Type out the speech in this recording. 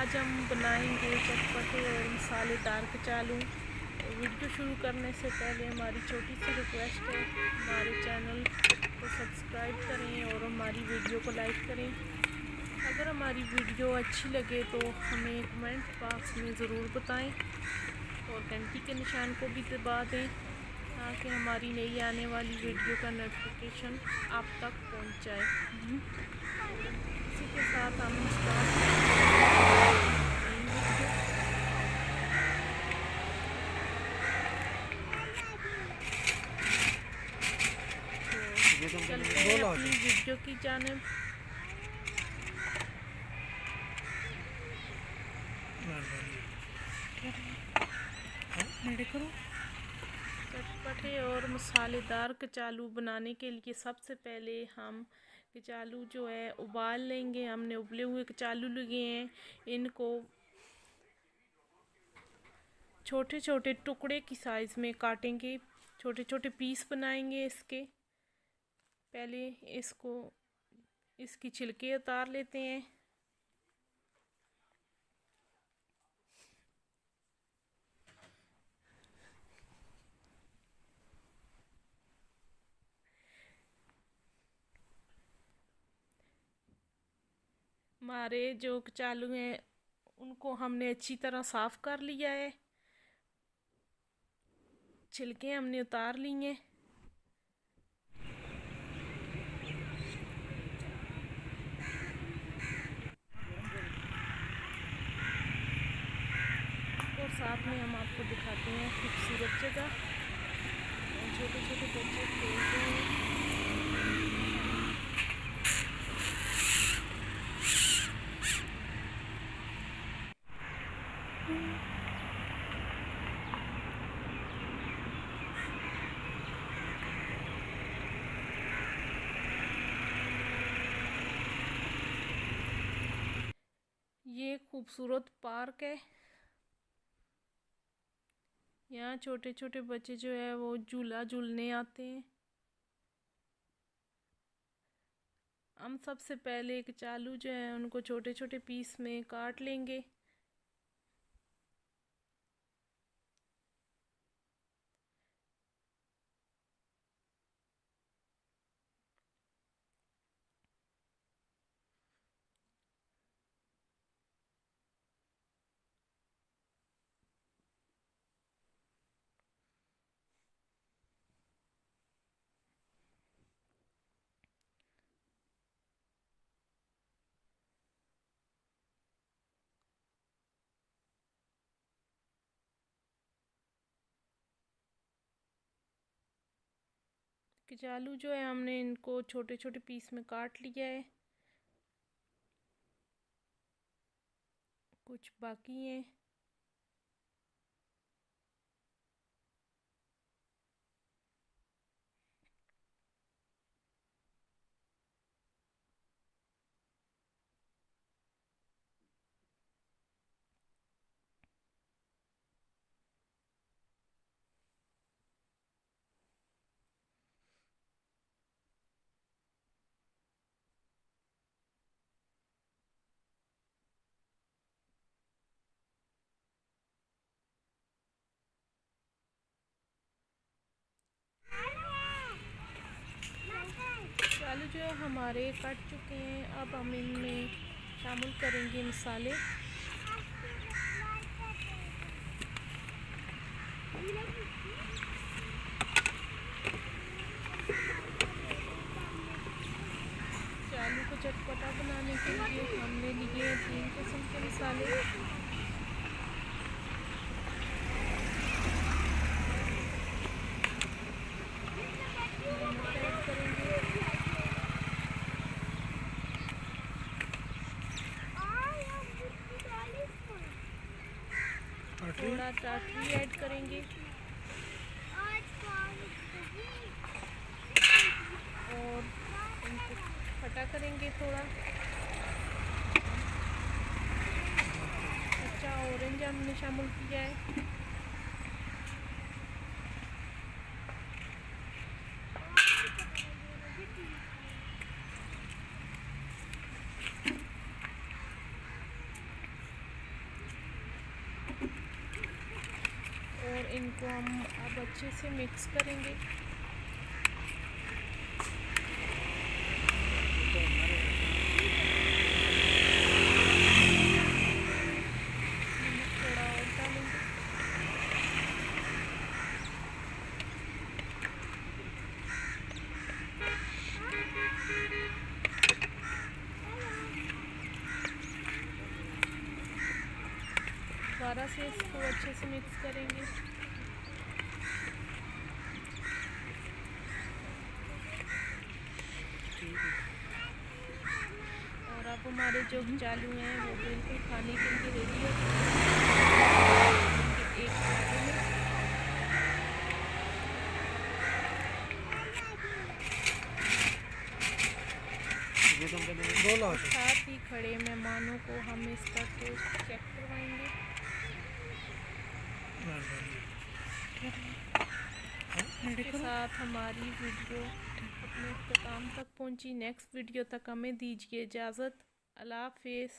आज हम बनाएंगे चटपटे और मसालेदार कचालू। वीडियो शुरू करने से पहले हमारी छोटी सी रिक्वेस्ट है, हमारे चैनल को सब्सक्राइब करें और हमारी वीडियो को लाइक करें। अगर हमारी वीडियो अच्छी लगे तो हमें कमेंट बॉक्स में ज़रूर बताएं और घंटी के निशान को भी दबा दें ताकि हमारी नई आने वाली वीडियो का नोटिफिकेशन आप तक पहुंच जाए। इसी के साथ हम स्टार्ट चलते हैं अपनी वीडियो की जानिब। चटपटे और मसालेदार कचालू बनाने के लिए सबसे पहले हम कचालू जो है उबाल लेंगे। हमने उबले हुए कचालू लिए हैं, इनको छोटे छोटे टुकड़े की साइज़ में काटेंगे, छोटे छोटे पीस बनाएंगे इसके। पहले इसकी छिलके उतार लेते हैं। हमारे जो कचालू हैं उनको हमने अच्छी तरह साफ़ कर लिया है, छिलके हमने उतार ली हैं। और साथ में हम आपको दिखाते हैं खूबसूरत जगह, छोटे छोटे बच्चे खेलते हैं। ये खूबसूरत पार्क है। यहाँ छोटे छोटे बच्चे जो है वो झूला झूलने आते हैं। हम सबसे पहले कचालू जो है उनको छोटे छोटे पीस में काट लेंगे। कचालू जो है हमने इनको छोटे छोटे पीस में काट लिया है, कुछ बाकी हैं। कचालू जो है हमारे कट चुके हैं। अब हम इनमें शामिल करेंगे मसाले। कचालू को चटपटा बनाने के लिए हमने लिए 3 किस्म के मसाले। थोड़ा टाटरी ऐड करेंगे और इनको खट्टा करेंगे। थोड़ा कच्चा ऑरेंज हमने शामिल किया है। और इनको हम अब अच्छे से मिक्स करेंगे। थोड़ा और डालेंगे। दोबारा से इसको अच्छे से मिक्स करेंगे। और अब हमारे जो कचालू हैं वो बिल्कुल खाने के लिए रेडी है। एक साथ ही खड़े मेहमानों को हम इसका टेस्ट चेक करवाएंगे। इसके साथ हमारी वीडियो अपने इख्तिताम तक पहुंची। नेक्स्ट वीडियो तक हमें दीजिए इजाज़त। अल्लाह हाफ़िज़।